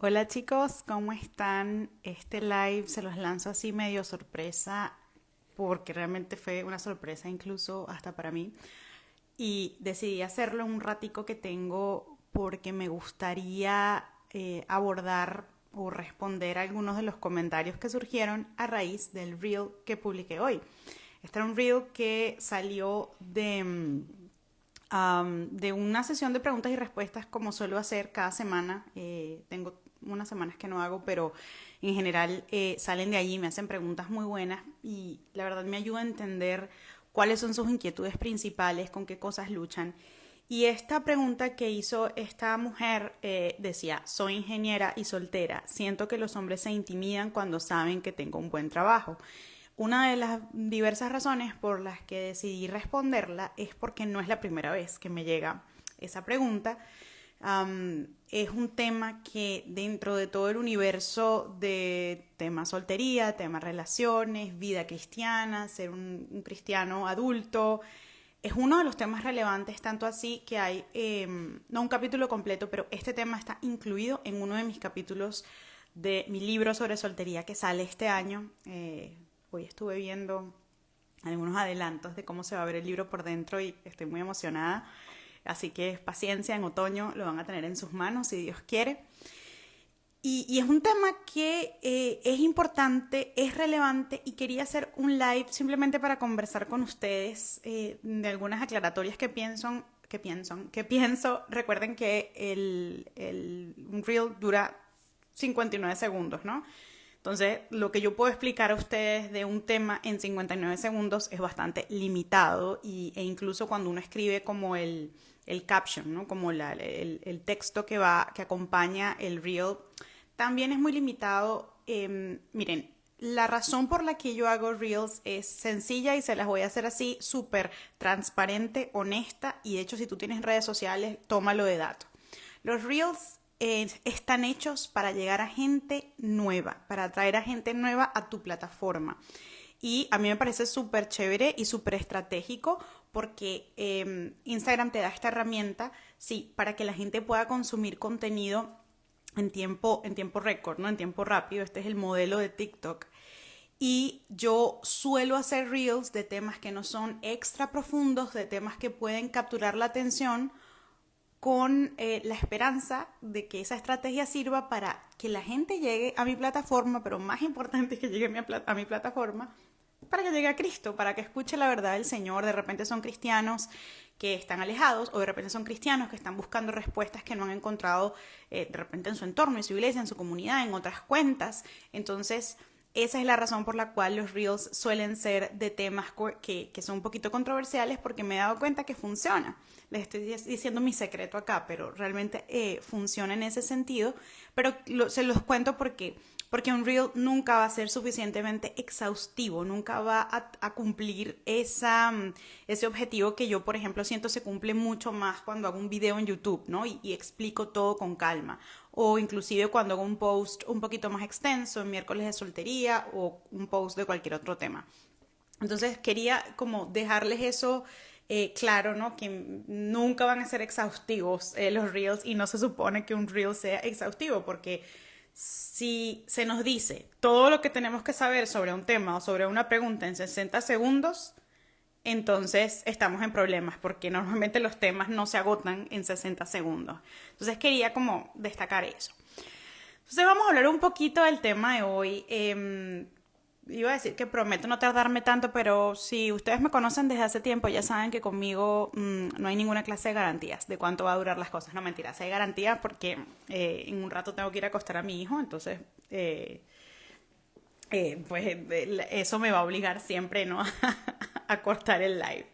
Hola chicos, ¿cómo están? Este live se los lanzo así medio sorpresa porque realmente fue una sorpresa incluso hasta para mí y decidí hacerlo en un ratico que tengo porque me gustaría abordar o responder a algunos de los comentarios que surgieron a raíz del reel que publiqué hoy. Este era un reel que salió de una sesión de preguntas y respuestas como suelo hacer cada semana. Tengo unas semanas que no hago, pero en general salen de allí, me hacen preguntas muy buenas y la verdad me ayuda a entender cuáles son sus inquietudes principales, con qué cosas luchan. Y esta pregunta que hizo esta mujer decía, soy ingeniera y soltera, siento que los hombres se intimidan cuando saben que tengo un buen trabajo. Una de las diversas razones por las que decidí responderla es porque no es la primera vez que me llega esa pregunta. Es un tema que dentro de todo el universo de temas soltería, temas relaciones, vida cristiana, ser un cristiano adulto, es uno de los temas relevantes, tanto así que hay, no un capítulo completo, pero este tema está incluido en uno de mis capítulos de mi libro sobre soltería que sale este año. Hoy estuve viendo algunos adelantos de cómo se va a ver el libro por dentro y estoy muy emocionada. Así que paciencia, en otoño lo van a tener en sus manos si Dios quiere. Y es un tema que es importante, es relevante y quería hacer un live simplemente para conversar con ustedes de algunas aclaratorias que pienso. Recuerden que un reel dura 59 segundos, ¿no? Entonces, lo que yo puedo explicar a ustedes de un tema en 59 segundos es bastante limitado e incluso cuando uno escribe como el caption, ¿no? Como el texto que acompaña el reel, también es muy limitado. Miren, la razón por la que yo hago reels es sencilla y se las voy a hacer así, súper transparente, honesta y de hecho si tú tienes redes sociales, tómalo de dato. Los reels están hechos para llegar a gente nueva, para atraer a gente nueva a tu plataforma. Y a mí me parece súper chévere y súper estratégico porque Instagram te da esta herramienta, sí, para que la gente pueda consumir contenido en tiempo récord, ¿no? En tiempo rápido. Este es el modelo de TikTok. Y yo suelo hacer reels de temas que no son extra profundos, de temas que pueden capturar la atención con la esperanza de que esa estrategia sirva para que la gente llegue a mi plataforma, pero más importante es que llegue a mi plataforma, para que llegue a Cristo, para que escuche la verdad del Señor. De repente son cristianos que están alejados o de repente son cristianos que están buscando respuestas que no han encontrado de repente en su entorno, en su iglesia, en su comunidad, en otras cuentas. Entonces, esa es la razón por la cual los reels suelen ser de temas que son un poquito controversiales porque me he dado cuenta que funciona. Les estoy diciendo mi secreto acá, pero realmente funciona en ese sentido. Pero se los cuento porque un reel nunca va a ser suficientemente exhaustivo, nunca va a cumplir ese objetivo que yo, por ejemplo, siento se cumple mucho más cuando hago un video en YouTube, ¿no? Y explico todo con calma. O inclusive cuando hago un post un poquito más extenso, en miércoles de soltería o un post de cualquier otro tema. Entonces quería como dejarles eso claro, ¿no? Que nunca van a ser exhaustivos los reels y no se supone que un reel sea exhaustivo porque si se nos dice todo lo que tenemos que saber sobre un tema o sobre una pregunta en 60 segundos, entonces estamos en problemas porque normalmente los temas no se agotan en 60 segundos. Entonces quería como destacar eso. Entonces vamos a hablar un poquito del tema de hoy. Iba a decir que prometo no tardarme tanto, pero si ustedes me conocen desde hace tiempo, ya saben que conmigo no hay ninguna clase de garantías de cuánto va a durar las cosas. No, mentiras, hay garantías porque en un rato tengo que ir a acostar a mi hijo, entonces pues eso me va a obligar siempre, ¿no? a cortar el live.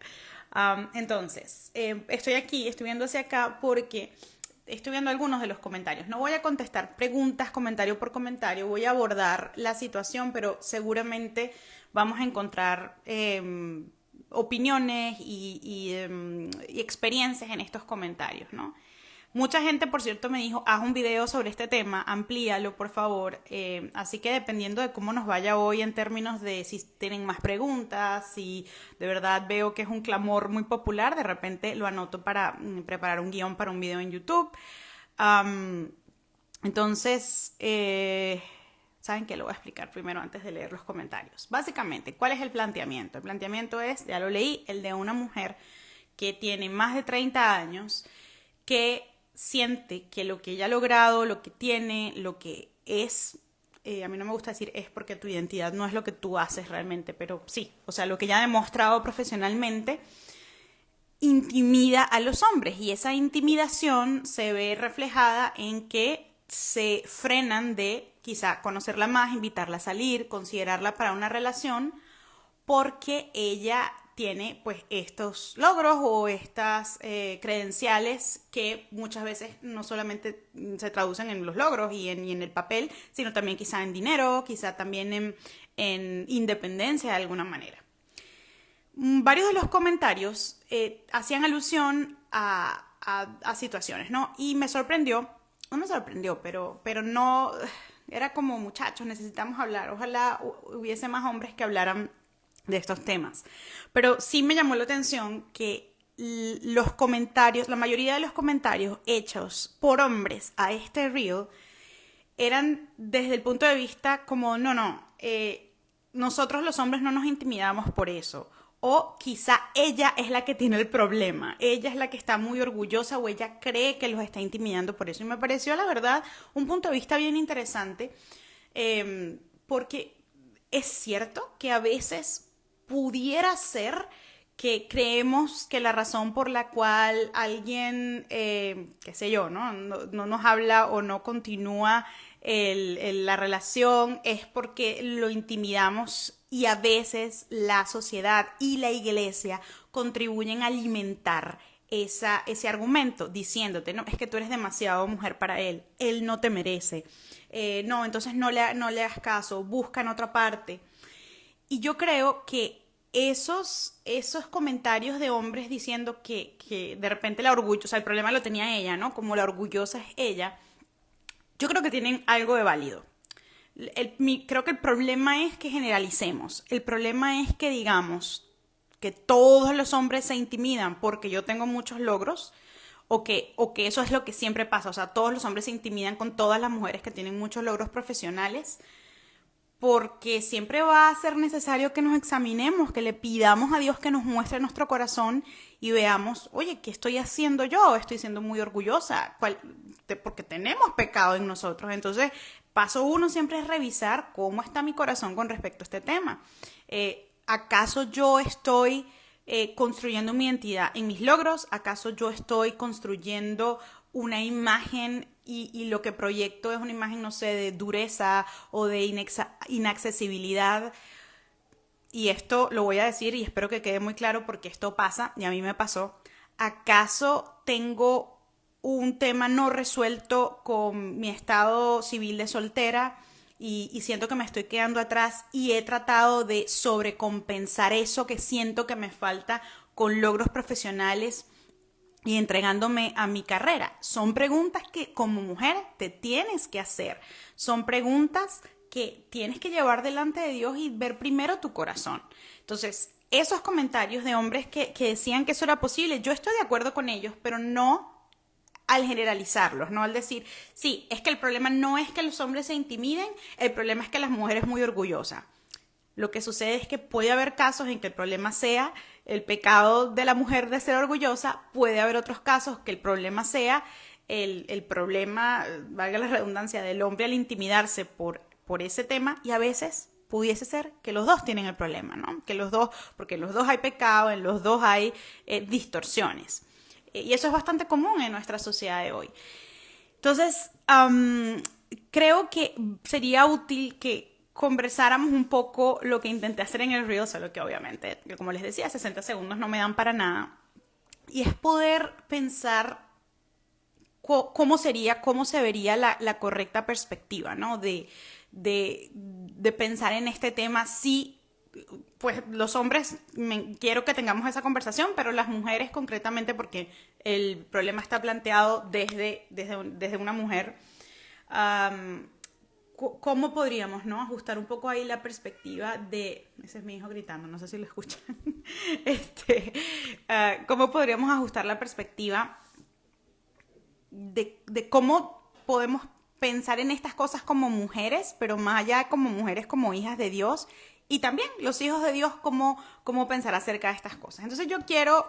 Entonces, estoy aquí, estoy viendo hacia acá porque estoy viendo algunos de los comentarios. No voy a contestar preguntas comentario por comentario, voy a abordar la situación, pero seguramente vamos a encontrar opiniones y experiencias en estos comentarios, ¿no? Mucha gente, por cierto, me dijo, haz un video sobre este tema, amplíalo, por favor. Así que dependiendo de cómo nos vaya hoy en términos de si tienen más preguntas, si de verdad veo que es un clamor muy popular, de repente lo anoto para preparar un guión para un video en YouTube. Um, Entonces, ¿saben qué? Lo voy a explicar primero antes de leer los comentarios. Básicamente, ¿cuál es el planteamiento? El planteamiento es, ya lo leí, el de una mujer que tiene más de 30 años, que siente que lo que ella ha logrado, lo que tiene, lo que es, a mí no me gusta decir es porque tu identidad no es lo que tú haces realmente, pero sí, o sea, lo que ella ha demostrado profesionalmente intimida a los hombres y esa intimidación se ve reflejada en que se frenan de quizá conocerla más, invitarla a salir, considerarla para una relación porque ella tiene pues estos logros o estas credenciales que muchas veces no solamente se traducen en los logros y en el papel, sino también quizá en dinero, quizá también en independencia de alguna manera. Varios de los comentarios hacían alusión a situaciones, ¿no? Y me sorprendió, no me sorprendió, pero no, era como muchachos, necesitamos hablar, ojalá hubiese más hombres que hablaran de estos temas. Pero sí me llamó la atención que los comentarios, la mayoría de los comentarios hechos por hombres a este reel eran desde el punto de vista como, nosotros los hombres no nos intimidamos por eso. O quizá ella es la que tiene el problema, ella es la que está muy orgullosa o ella cree que los está intimidando por eso. Y me pareció, la verdad, un punto de vista bien interesante, porque es cierto que a veces pudiera ser que creemos que la razón por la cual alguien, qué sé yo, no nos habla o no continúa la relación es porque lo intimidamos y a veces la sociedad y la iglesia contribuyen a alimentar ese argumento diciéndote, no, es que tú eres demasiado mujer para él no te merece, no, entonces no le hagas caso, busca en otra parte. Y yo creo que esos comentarios de hombres diciendo que de repente la orgullo, o sea, el problema lo tenía ella, ¿no? Como la orgullosa es ella, yo creo que tienen algo de válido. Creo que el problema es que generalicemos. El problema es que digamos que todos los hombres se intimidan porque yo tengo muchos logros o que eso es lo que siempre pasa. O sea, todos los hombres se intimidan con todas las mujeres que tienen muchos logros profesionales porque siempre va a ser necesario que nos examinemos, que le pidamos a Dios que nos muestre nuestro corazón y veamos, oye, ¿qué estoy haciendo yo? Estoy siendo muy orgullosa, porque tenemos pecado en nosotros. Entonces, paso uno siempre es revisar cómo está mi corazón con respecto a este tema. ¿Acaso yo estoy construyendo mi identidad en mis logros? ¿Acaso yo estoy construyendo una imagen y lo que proyecto es una imagen, no sé, de dureza o de inaccesibilidad? Y esto lo voy a decir y espero que quede muy claro porque esto pasa y a mí me pasó. ¿Acaso tengo un tema no resuelto con mi estado civil de soltera y siento que me estoy quedando atrás y he tratado de sobrecompensar eso que siento que me falta con logros profesionales y entregándome a mi carrera? Son preguntas que como mujer te tienes que hacer. Son preguntas que tienes que llevar delante de Dios y ver primero tu corazón. Entonces, esos comentarios de hombres que decían que eso era posible, yo estoy de acuerdo con ellos, pero no al generalizarlos, no al decir, sí, es que el problema no es que los hombres se intimiden, el problema es que las mujeres muy orgullosas. Lo que sucede es que puede haber casos en que el problema sea el pecado de la mujer de ser orgullosa, puede haber otros casos que el problema sea el problema, valga la redundancia, del hombre al intimidarse por ese tema, y a veces pudiese ser que los dos tienen el problema, ¿no? Que los dos, porque en los dos hay pecado, en los dos hay distorsiones. Y eso es bastante común en nuestra sociedad de hoy. Entonces, creo que sería útil que conversáramos un poco lo que intenté hacer en el reel, solo que obviamente, como les decía, 60 segundos no me dan para nada. Y es poder pensar cómo se vería la correcta perspectiva, ¿no? De pensar en este tema. Sí, pues los hombres, quiero que tengamos esa conversación, pero las mujeres concretamente, porque el problema está planteado desde una mujer. ¿Cómo podríamos, no, ajustar un poco ahí la perspectiva de... Ese es mi hijo gritando, no sé si lo escuchan. ¿Cómo podríamos ajustar la perspectiva de cómo podemos pensar en estas cosas como mujeres, pero más allá como mujeres, como hijas de Dios, y también los hijos de Dios, cómo pensar acerca de estas cosas. Entonces yo quiero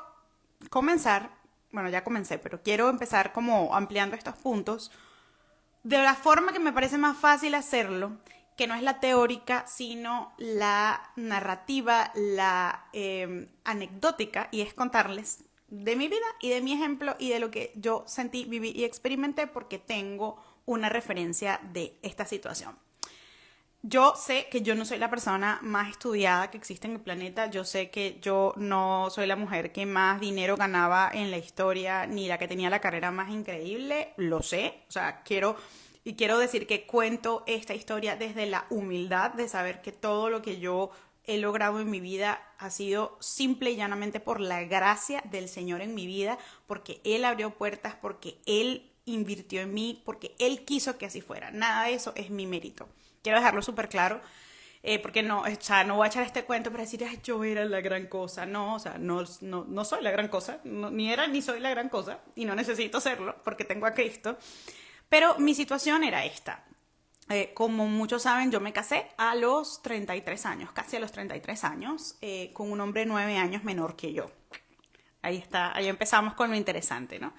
comenzar, bueno, ya comencé, pero quiero empezar como ampliando estos puntos de la forma que me parece más fácil hacerlo, que no es la teórica, sino la narrativa, la anecdótica, y es contarles de mi vida y de mi ejemplo y de lo que yo sentí, viví y experimenté porque tengo una referencia de esta situación. Yo sé que yo no soy la persona más estudiada que existe en el planeta, yo sé que yo no soy la mujer que más dinero ganaba en la historia, ni la que tenía la carrera más increíble, lo sé, o sea, quiero decir que cuento esta historia desde la humildad de saber que todo lo que yo he logrado en mi vida ha sido simple y llanamente por la gracia del Señor en mi vida, porque Él abrió puertas, porque Él invirtió en mí, porque Él quiso que así fuera. Nada de eso es mi mérito. Quiero dejarlo súper claro, porque no, o sea, no voy a echar este cuento para decir, ay, yo era la gran cosa. No, o sea, no soy la gran cosa, ni era ni soy la gran cosa, y no necesito serlo porque tengo a Cristo. Pero mi situación era esta. Como muchos saben, yo me casé a los 33 años, casi a los 33 años, con un hombre 9 años menor que yo. Ahí está, ahí empezamos con lo interesante, ¿no?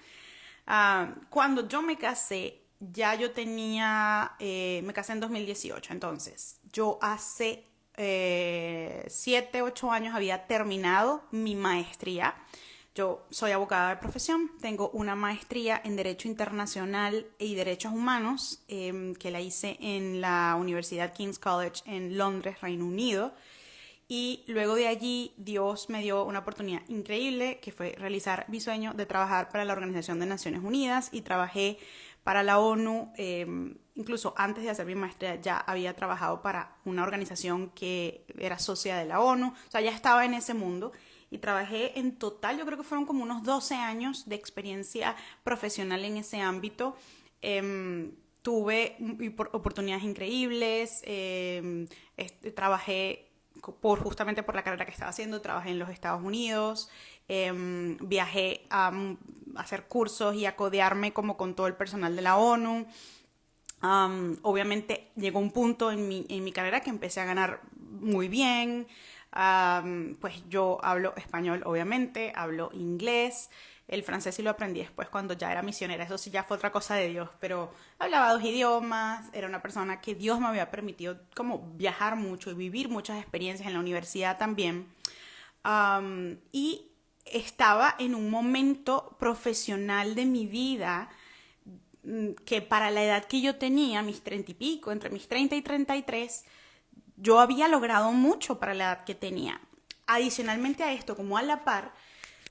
Cuando yo me casé, ya yo tenía, me casé en 2018, entonces yo hace 7, 8 años había terminado mi maestría. Yo soy abogada de profesión, tengo una maestría en Derecho Internacional y Derechos Humanos que la hice en la Universidad King's College en Londres, Reino Unido. Y luego de allí Dios me dio una oportunidad increíble que fue realizar mi sueño de trabajar para la Organización de Naciones Unidas y trabajé para la ONU. Incluso antes de hacer mi maestría ya había trabajado para una organización que era socia de la ONU, o sea, ya estaba en ese mundo y trabajé en total, yo creo que fueron como unos 12 años de experiencia profesional en ese ámbito. Tuve oportunidades increíbles, trabajé justamente por la carrera que estaba haciendo, trabajé en los Estados Unidos, viajé a hacer cursos y a codearme como con todo el personal de la ONU. Obviamente llegó un punto en mi carrera que empecé a ganar muy bien. Pues yo hablo español, obviamente, hablo inglés. El francés sí lo aprendí después cuando ya era misionera, eso sí ya fue otra cosa de Dios, pero hablaba 2 idiomas, era una persona que Dios me había permitido como viajar mucho y vivir muchas experiencias en la universidad también. Y estaba en un momento profesional de mi vida que para la edad que yo tenía, mis 30 y pico, entre mis 30 y 33, yo había logrado mucho para la edad que tenía. Adicionalmente a esto, como a la par,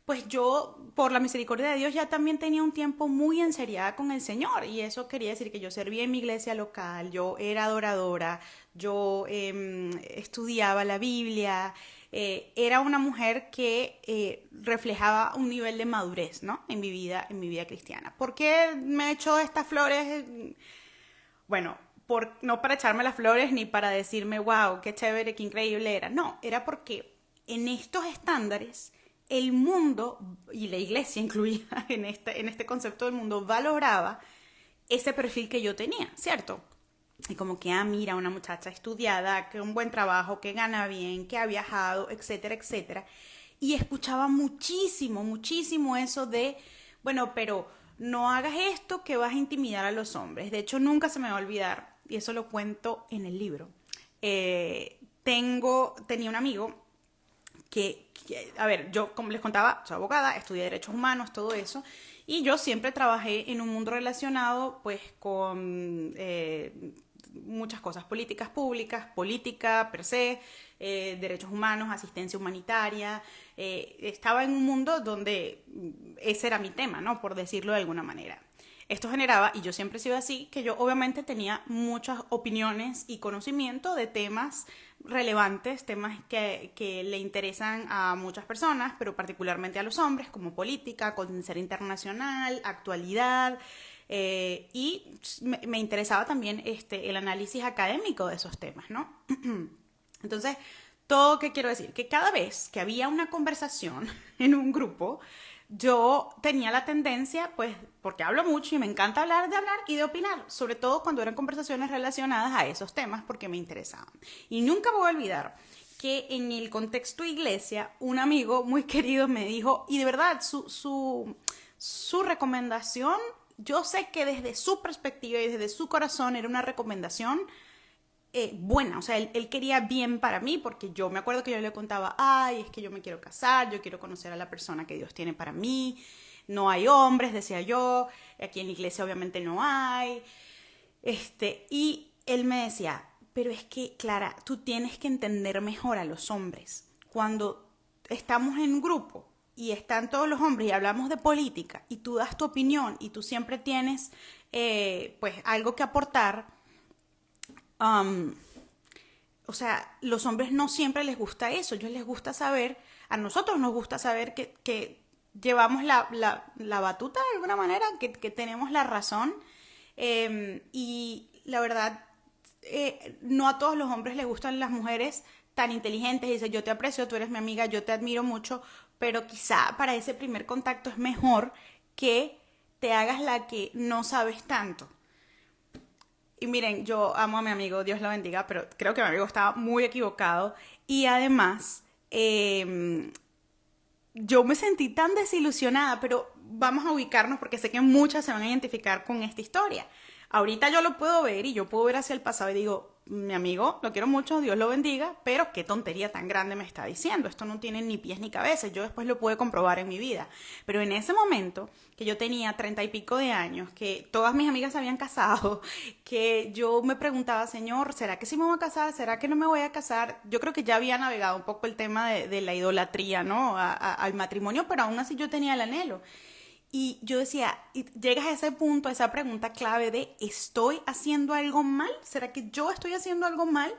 pues yo, por la misericordia de Dios, ya también tenía un tiempo muy enseriada con el Señor. Y eso quería decir que yo servía en mi iglesia local, yo era adoradora, yo estudiaba la Biblia, era una mujer que reflejaba un nivel de madurez, ¿no? En mi vida cristiana. ¿Por qué me he hecho estas flores? Bueno, no para echarme las flores ni para decirme, wow, qué chévere, qué increíble era. No, era porque en estos estándares el mundo, y la iglesia incluida en este concepto del mundo, valoraba ese perfil que yo tenía, ¿cierto? Y como que, mira, una muchacha estudiada, que un buen trabajo, que gana bien, que ha viajado, etcétera, etcétera. Y escuchaba muchísimo, muchísimo eso de, bueno, pero no hagas esto que vas a intimidar a los hombres. De hecho, nunca se me va a olvidar, y eso lo cuento en el libro. Tenía un amigo a ver, yo como les contaba, soy abogada, estudié Derechos Humanos, todo eso, y yo siempre trabajé en un mundo relacionado pues con muchas cosas, políticas públicas, política per se, derechos humanos, asistencia humanitaria. Estaba en un mundo donde ese era mi tema, ¿no? Por decirlo de alguna manera. Esto generaba, y yo siempre he sido así, que yo obviamente tenía muchas opiniones y conocimiento de temas relevantes, temas que le interesan a muchas personas, pero particularmente a los hombres, como política, conciencia internacional, actualidad, y me interesaba también el análisis académico de esos temas, ¿no? Entonces, todo, ¿qué quiero decir? Que cada vez que había una conversación en un grupo, yo tenía la tendencia, pues, porque hablo mucho y me encanta hablar y de opinar, sobre todo cuando eran conversaciones relacionadas a esos temas porque me interesaban. Y nunca me voy a olvidar que en el contexto iglesia, un amigo muy querido me dijo, y de verdad, su recomendación, yo sé que desde su perspectiva y desde su corazón era una recomendación buena, o sea, él quería bien para mí, porque yo me acuerdo que yo le contaba, ay, es que yo me quiero casar, yo quiero conocer a la persona que Dios tiene para mí, no hay hombres, decía yo, aquí en la iglesia obviamente no hay, y él me decía, pero es que, Clara, tú tienes que entender mejor a los hombres. Cuando estamos en un grupo y están todos los hombres y hablamos de política y tú das tu opinión y tú siempre tienes, pues, algo que aportar, um, o sea, los hombres no siempre les gusta eso, a ellos les gusta saber, a nosotros nos gusta saber que llevamos la batuta de alguna manera, que tenemos la razón, y la verdad, no a todos los hombres les gustan las mujeres tan inteligentes, y dice, yo te aprecio, tú eres mi amiga, yo te admiro mucho, pero quizá para ese primer contacto es mejor que te hagas la que no sabes tanto. Y miren, yo amo a mi amigo, Dios lo bendiga, pero creo que mi amigo estaba muy equivocado. Y además, yo me sentí tan desilusionada, pero vamos a ubicarnos porque sé que muchas se van a identificar con esta historia. Ahorita yo lo puedo ver y yo puedo ver hacia el pasado y digo, mi amigo, lo quiero mucho, Dios lo bendiga, pero qué tontería tan grande me está diciendo. Esto no tiene ni pies ni cabeza. Yo después lo pude comprobar en mi vida. Pero en ese momento, que yo tenía 30 y pico de años, que todas mis amigas se habían casado, que yo me preguntaba, Señor, ¿será que sí me voy a casar? ¿Será que no me voy a casar? Yo creo que ya había navegado un poco el tema de la idolatría, ¿no? Al matrimonio, pero aún así yo tenía el anhelo. Y yo decía, y llegas a ese punto, a esa pregunta clave de, ¿estoy haciendo algo mal? ¿Será que yo estoy haciendo algo mal?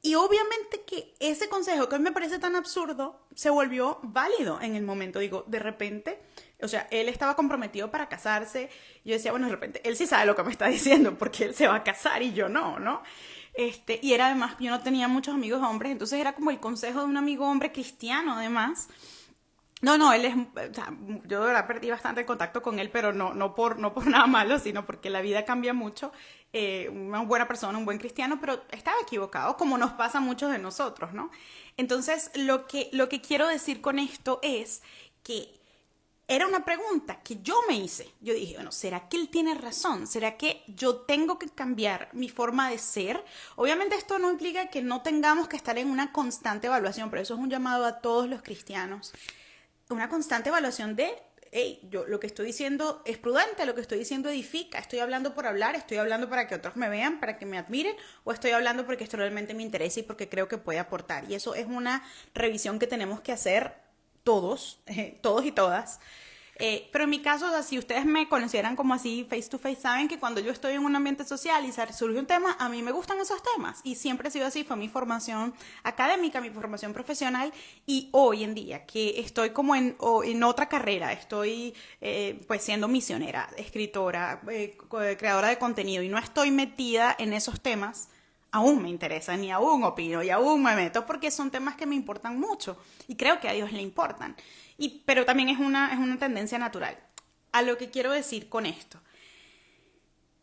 Y obviamente que ese consejo que hoy me parece tan absurdo se volvió válido en el momento. Digo, de repente, o sea, él estaba comprometido para casarse. Yo decía, bueno, de repente, él sí sabe lo que me está diciendo porque él se va a casar y yo no, ¿no? Y era además, yo no tenía muchos amigos hombres, entonces era como el consejo de un amigo hombre cristiano además. No, no, él es, o sea, yo de verdad perdí bastante el contacto con él, pero no por nada malo, sino porque la vida cambia mucho. Una buena persona, un buen cristiano, pero estaba equivocado, como nos pasa a muchos de nosotros, ¿no? Entonces, lo que quiero decir con esto es que era una pregunta que yo me hice. Yo dije, bueno, ¿será que él tiene razón? ¿Será que yo tengo que cambiar mi forma de ser? Obviamente esto no implica que no tengamos que estar en una constante evaluación, pero eso es un llamado a todos los cristianos, una constante evaluación de, hey, yo lo que estoy diciendo es prudente, lo que estoy diciendo edifica, estoy hablando por hablar, estoy hablando para que otros me vean, para que me admiren, o estoy hablando porque esto realmente me interesa y porque creo que puede aportar. Y eso es una revisión que tenemos que hacer todos, todos y todas. Pero en mi caso, o sea, si ustedes me conocieran como así face to face, saben que cuando yo estoy en un ambiente social y surge un tema, a mí me gustan esos temas y siempre ha sido así, fue mi formación académica, mi formación profesional, y hoy en día que estoy como en otra carrera, estoy pues siendo misionera, escritora, creadora de contenido y no estoy metida en esos temas, aún me interesan y aún opino y aún me meto porque son temas que me importan mucho y creo que a Dios le importan. Pero también es una tendencia natural. A lo que quiero decir con esto.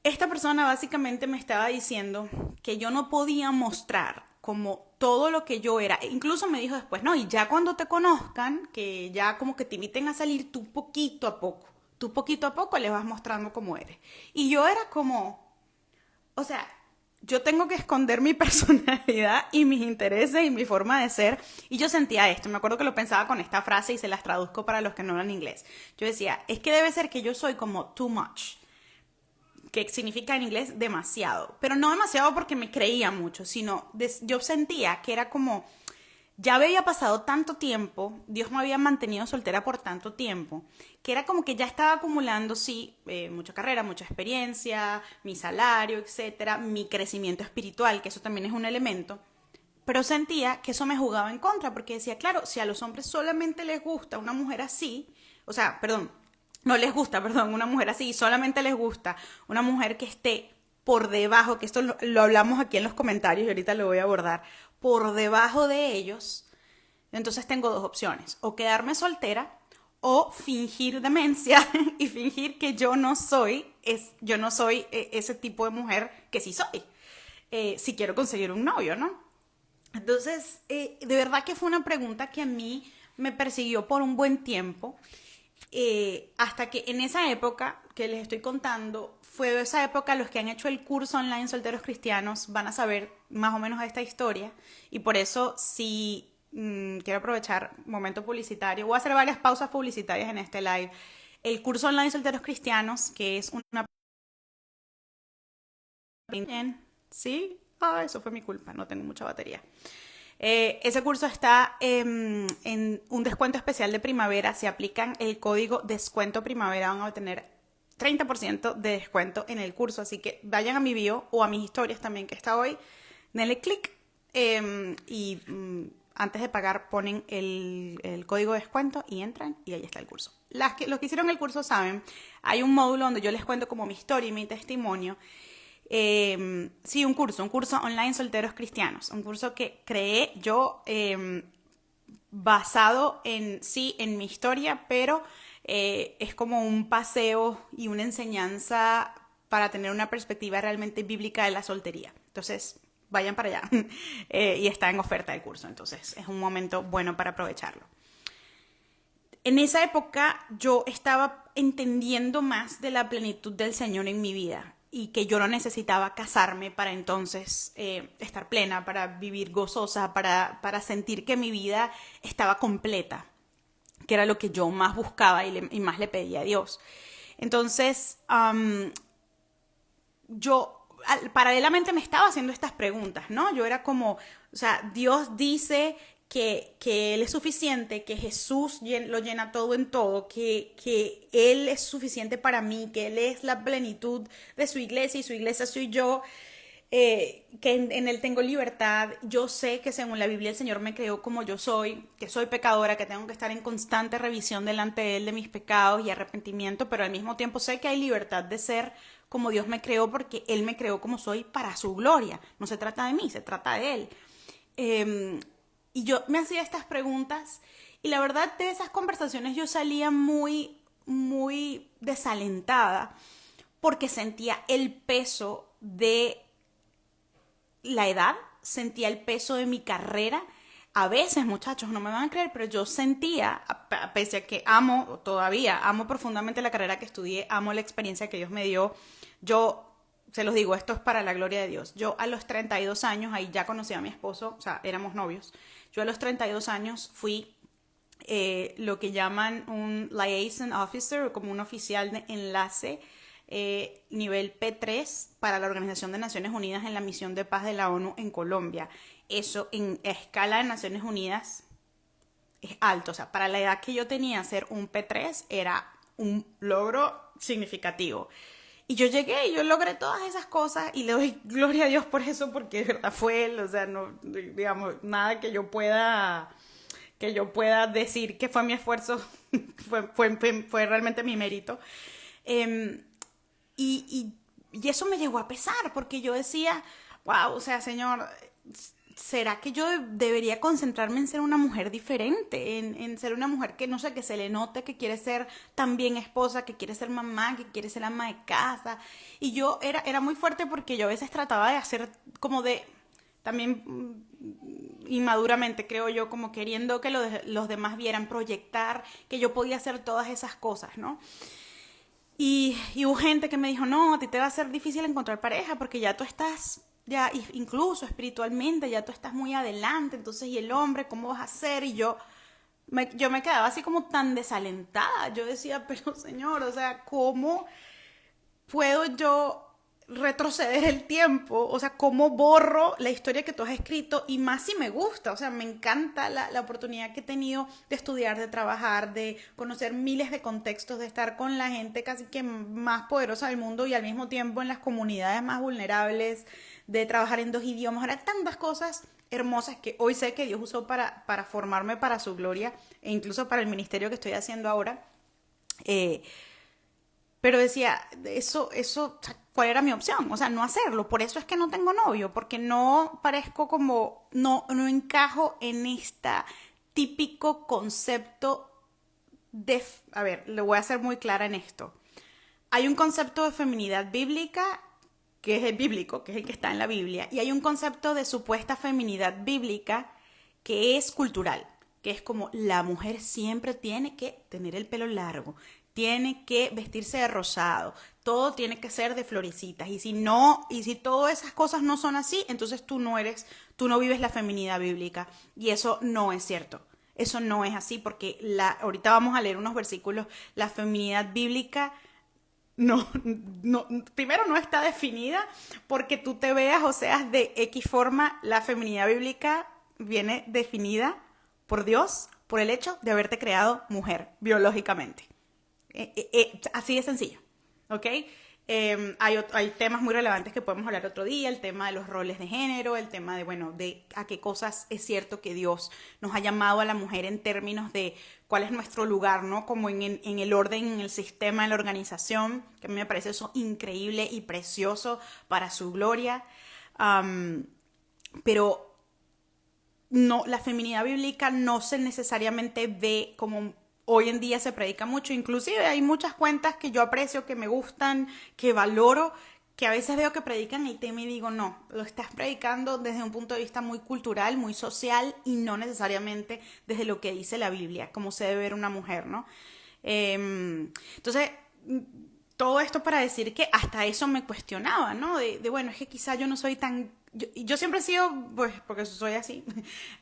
Esta persona básicamente me estaba diciendo que yo no podía mostrar como todo lo que yo era. Incluso me dijo después, no, y ya cuando te conozcan, que ya como que te inviten a salir tú poquito a poco les vas mostrando cómo eres. Y yo era como, o sea, yo tengo que esconder mi personalidad y mis intereses y mi forma de ser. Y yo sentía esto, me acuerdo que lo pensaba con esta frase y se las traduzco para los que no hablan inglés. Yo decía, es que debe ser que yo soy como too much, que significa en inglés demasiado. Pero no demasiado porque me creía mucho, sino yo sentía que era como, ya había pasado tanto tiempo, Dios me había mantenido soltera por tanto tiempo, que era como que ya estaba acumulando, sí, mucha carrera, mucha experiencia, mi salario, etcétera, mi crecimiento espiritual, que eso también es un elemento, pero sentía que eso me jugaba en contra, porque decía, claro, si a los hombres solamente les gusta una mujer así, o sea, perdón, no les gusta, perdón, una mujer así, solamente les gusta una mujer que esté por debajo, que esto lo hablamos aquí en los comentarios y ahorita lo voy a abordar, por debajo de ellos, entonces tengo dos opciones, o quedarme soltera o fingir demencia y fingir que yo no soy ese tipo de mujer que sí soy, si quiero conseguir un novio, ¿no? Entonces, de verdad que fue una pregunta que a mí me persiguió por un buen tiempo, hasta que en esa época que les estoy contando, fue esa época los que han hecho el curso online Solteros Cristianos van a saber más o menos esta historia, y por eso si quiero aprovechar momento publicitario, voy a hacer varias pausas publicitarias en este live. El curso online Solteros Cristianos, que es una... ¿Sí? Ah, eso fue mi culpa, no tengo mucha batería. Ese curso está en un descuento especial de primavera. Si aplican el código descuento primavera van a obtener 30% de descuento en el curso. Así que vayan a mi bio o a mis historias también que está hoy. Denle clic y antes de pagar ponen el código de descuento y entran y ahí está el curso. Los que hicieron el curso saben, hay un módulo donde yo les cuento como mi historia y mi testimonio. Sí, un curso online Solteros Cristianos, un curso que creé yo basado en mi historia, pero es como un paseo y una enseñanza para tener una perspectiva realmente bíblica de la soltería. Entonces, vayan para allá. Y está en oferta el curso, entonces es un momento bueno para aprovecharlo. En esa época yo estaba entendiendo más de la plenitud del Señor en mi vida y que yo no necesitaba casarme para entonces estar plena, para vivir gozosa, para sentir que mi vida estaba completa, que era lo que yo más buscaba y más le pedía a Dios. Entonces, yo paralelamente me estaba haciendo estas preguntas, ¿no? Yo era como, o sea, Dios dice que Él es suficiente, que Jesús lo llena todo en todo, que Él es suficiente para mí, que Él es la plenitud de su iglesia y su iglesia soy yo, que en Él tengo libertad. Yo sé que según la Biblia el Señor me creó como yo soy, que soy pecadora, que tengo que estar en constante revisión delante de Él de mis pecados y arrepentimiento, pero al mismo tiempo sé que hay libertad de ser como Dios me creó porque Él me creó como soy para su gloria. No se trata de mí, se trata de Él. Y yo me hacía estas preguntas y la verdad de esas conversaciones yo salía muy, muy desalentada porque sentía el peso de la edad, sentía el peso de mi carrera. A veces, muchachos, no me van a creer, pero yo sentía, pese a que todavía amo profundamente la carrera que estudié, amo la experiencia que Dios me dio. Yo se los digo, esto es para la gloria de Dios. Yo a los 32 años, ahí ya conocí a mi esposo, o sea, éramos novios. Yo a los 32 años fui lo que llaman un liaison officer, o como un oficial de enlace, nivel P3 para la Organización de Naciones Unidas en la misión de paz de la ONU en Colombia. Eso en escala de Naciones Unidas es alto. O sea, para la edad que yo tenía, ser un P3 era un logro significativo. Y yo llegué y yo logré todas esas cosas y le doy gloria a Dios por eso, porque de verdad fue Él, o sea, no, digamos, nada que yo pueda decir que fue mi esfuerzo, fue realmente mi mérito. Y eso me llegó a pesar, porque yo decía, wow, o sea, Señor, ¿será que yo debería concentrarme en ser una mujer diferente? En ser una mujer que, no sé, que se le note que quiere ser también esposa, que quiere ser mamá, que quiere ser ama de casa. Y yo era muy fuerte porque yo a veces trataba de hacer como de, también inmaduramente creo yo, como queriendo que los demás vieran, proyectar que yo podía hacer todas esas cosas, ¿no? Y hubo gente que me dijo, no, a ti te va a ser difícil encontrar pareja porque ya tú estás, ya incluso espiritualmente, ya tú estás muy adelante, entonces, ¿y el hombre cómo vas a hacer? Y yo me quedaba así como tan desalentada. Yo decía, pero Señor, o sea, ¿cómo puedo yo retroceder el tiempo? O sea, ¿cómo borro la historia que tú has escrito? Y más si me gusta, o sea, me encanta la oportunidad que he tenido de estudiar, de trabajar, de conocer miles de contextos, de estar con la gente casi que más poderosa del mundo y al mismo tiempo en las comunidades más vulnerables, de trabajar en 2 idiomas. Ahora, tantas cosas hermosas que hoy sé que Dios usó para formarme para su gloria e incluso para el ministerio que estoy haciendo ahora. Pero decía, eso, ¿cuál era mi opción? O sea, no hacerlo. Por eso es que no tengo novio, porque no parezco como, no encajo en este típico concepto a ver, le voy a ser muy clara en esto. Hay un concepto de feminidad bíblica que es el bíblico, que es el que está en la Biblia, y hay un concepto de supuesta feminidad bíblica que es cultural, que es como la mujer siempre tiene que tener el pelo largo, tiene que vestirse de rosado, todo tiene que ser de florecitas, y si no, y si todas esas cosas no son así, entonces tú no vives la feminidad bíblica, y eso no es cierto. Eso no es así porque ahorita vamos a leer unos versículos. La feminidad bíblica no, primero no está definida porque tú te veas o seas de X forma. La feminidad bíblica viene definida por Dios por el hecho de haberte creado mujer biológicamente. Así de sencillo, ¿ok? Hay temas muy relevantes que podemos hablar otro día, el tema de los roles de género, el tema de, bueno, de a qué cosas es cierto que Dios nos ha llamado a la mujer en términos de cuál es nuestro lugar, ¿no? Como en el orden, en el sistema, en la organización, que a mí me parece eso increíble y precioso para su gloria. Pero no, la feminidad bíblica no se necesariamente ve como hoy en día se predica mucho. Inclusive hay muchas cuentas que yo aprecio, que me gustan, que valoro, que a veces veo que predican el tema y digo, no, lo estás predicando desde un punto de vista muy cultural, muy social y no necesariamente desde lo que dice la Biblia, como se debe ver una mujer, ¿no? Entonces, todo esto para decir que hasta eso me cuestionaba, ¿no? Bueno, es que quizá yo no soy tan... Yo siempre he sido, pues, porque soy así,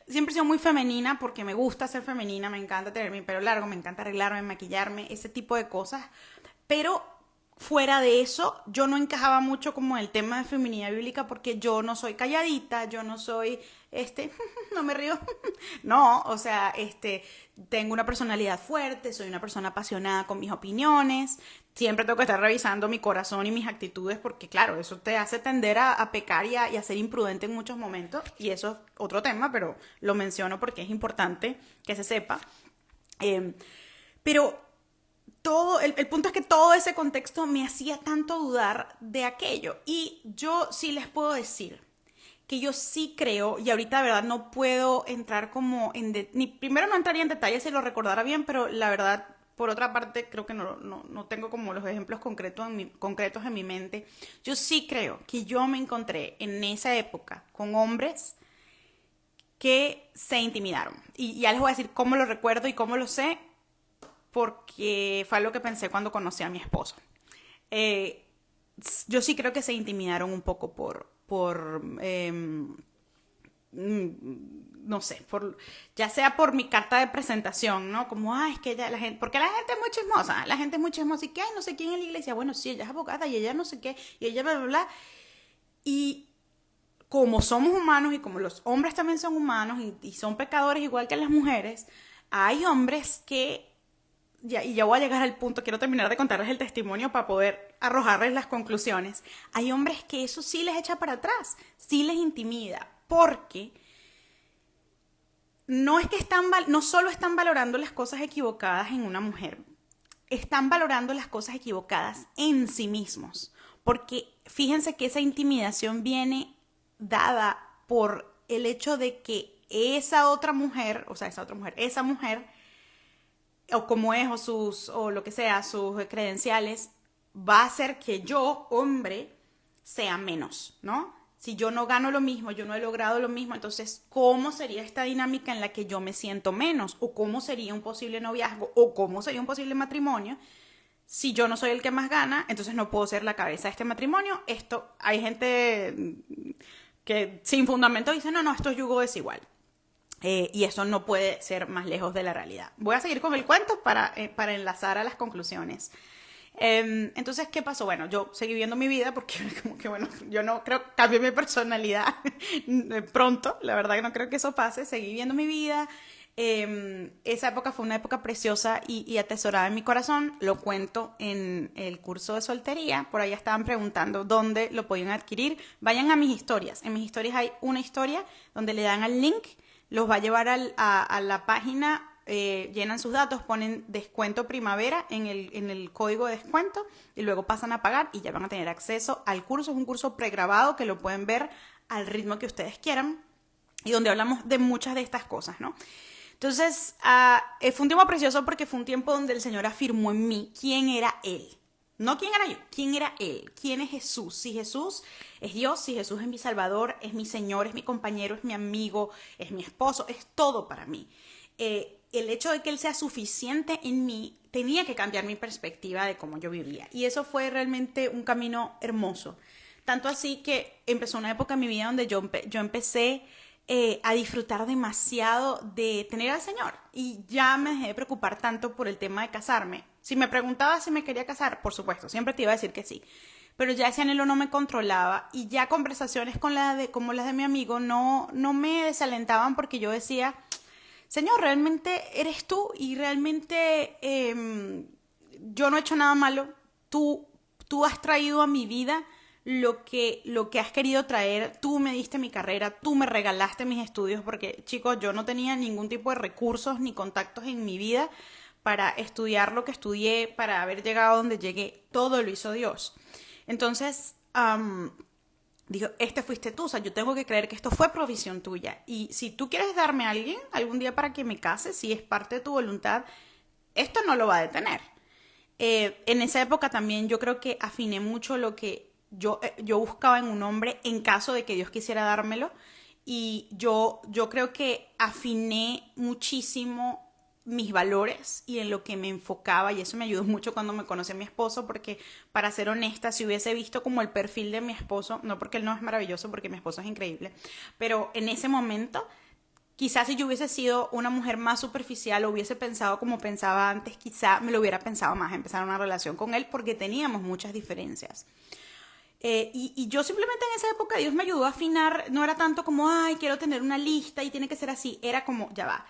siempre he sido muy femenina porque me gusta ser femenina, me encanta tener mi pelo largo, me encanta arreglarme, maquillarme, ese tipo de cosas, pero fuera de eso, yo no encajaba mucho como el tema de feminidad bíblica porque yo no soy calladita, yo no soy, no me río, no, o sea, tengo una personalidad fuerte, soy una persona apasionada con mis opiniones, siempre tengo que estar revisando mi corazón y mis actitudes porque, claro, eso te hace tender a pecar y a ser imprudente en muchos momentos, y eso es otro tema, pero lo menciono porque es importante que se sepa. Pero el punto es que todo ese contexto me hacía tanto dudar de aquello, y yo sí les puedo decir que yo sí creo, y ahorita de verdad no puedo entrar como primero no entraría en detalles si lo recordara bien, pero la verdad, por otra parte, creo que no tengo como los ejemplos concretos en mi mente. Yo sí creo que yo me encontré en esa época con hombres que se intimidaron. Y ya les voy a decir cómo lo recuerdo y cómo lo sé, porque fue lo que pensé cuando conocí a mi esposo. Yo sí creo que se intimidaron un poco no sé, ya sea por mi carta de presentación, ¿no? Como, es que la gente, porque la gente es muy chismosa, y que, no sé quién en la iglesia, bueno, sí, ella es abogada y ella no sé qué, y ella bla, bla, bla. Y como somos humanos y como los hombres también son humanos y son pecadores igual que las mujeres, hay hombres que, y ya voy a llegar al punto, quiero terminar de contarles el testimonio para poder arrojarles las conclusiones. Hay hombres que eso sí les echa para atrás, sí les intimida, porque no es que no solo están valorando las cosas equivocadas en una mujer, están valorando las cosas equivocadas en sí mismos, porque fíjense que esa intimidación viene dada por el hecho de que esa mujer, o como es, o lo que sea, sus credenciales, va a hacer que yo, hombre, sea menos, ¿no? Si yo no gano lo mismo, yo no he logrado lo mismo, entonces, ¿cómo sería esta dinámica en la que yo me siento menos? ¿O cómo sería un posible noviazgo? ¿O cómo sería un posible matrimonio? Si yo no soy el que más gana, entonces no puedo ser la cabeza de este matrimonio. Hay gente que sin fundamento dice, no, esto es yugo desigual. Y eso no puede ser más lejos de la realidad. Voy a seguir con el cuento para enlazar a las conclusiones. Entonces, ¿qué pasó? Bueno, yo seguí viendo mi vida porque como que, bueno, yo no creo que cambie mi personalidad pronto. La verdad que no creo que eso pase. Seguí viendo mi vida. Esa época fue una época preciosa y atesorada en mi corazón. Lo cuento en el curso de soltería. Por ahí estaban preguntando dónde lo podían adquirir. Vayan a mis historias. En mis historias hay una historia donde le dan al link, los va a llevar a la página, llenan sus datos, ponen descuento primavera en el código de descuento y luego pasan a pagar y ya van a tener acceso al curso. Es un curso pregrabado que lo pueden ver al ritmo que ustedes quieran y donde hablamos de muchas de estas cosas, ¿no? Entonces, fue un tiempo precioso porque fue un tiempo donde el Señor afirmó en mí quién era Él. No quién era yo, quién era Él, quién es Jesús. Si Jesús es Dios, si Jesús es mi Salvador, es mi Señor, es mi compañero, es mi amigo, es mi esposo, es todo para mí. El hecho de que Él sea suficiente en mí tenía que cambiar mi perspectiva de cómo yo vivía. Y eso fue realmente un camino hermoso. Tanto así que empezó una época en mi vida donde yo empecé a disfrutar demasiado de tener al Señor. Y ya me dejé de preocupar tanto por el tema de casarme. Si me preguntaba si me quería casar, por supuesto, siempre te iba a decir que sí. Pero ya ese anhelo no me controlaba y ya conversaciones como las de mi amigo no me desalentaban porque yo decía, Señor, realmente eres tú y realmente yo no he hecho nada malo. Tú has traído a mi vida lo que has querido traer. Tú me diste mi carrera, tú me regalaste mis estudios porque, chicos, yo no tenía ningún tipo de recursos ni contactos en mi vida para estudiar lo que estudié, para haber llegado donde llegué. Todo lo hizo Dios. Entonces, dijo, fuiste tú, o sea, yo tengo que creer que esto fue provisión tuya. Y si tú quieres darme a alguien algún día para que me case, si es parte de tu voluntad, esto no lo va a detener. En esa época también yo creo que afiné mucho lo que yo buscaba en un hombre en caso de que Dios quisiera dármelo. Y yo creo que afiné muchísimo mis valores y en lo que me enfocaba, y eso me ayudó mucho cuando me conocí a mi esposo, porque para ser honesta, si hubiese visto como el perfil de mi esposo, no porque él no es maravilloso, porque mi esposo es increíble, pero en ese momento, quizás si yo hubiese sido una mujer más superficial o hubiese pensado como pensaba antes, quizá me lo hubiera pensado más empezar una relación con él, porque teníamos muchas diferencias. Y yo simplemente en esa época Dios me ayudó a afinar, no era tanto como, ay, quiero tener una lista y tiene que ser así, era como, ya va.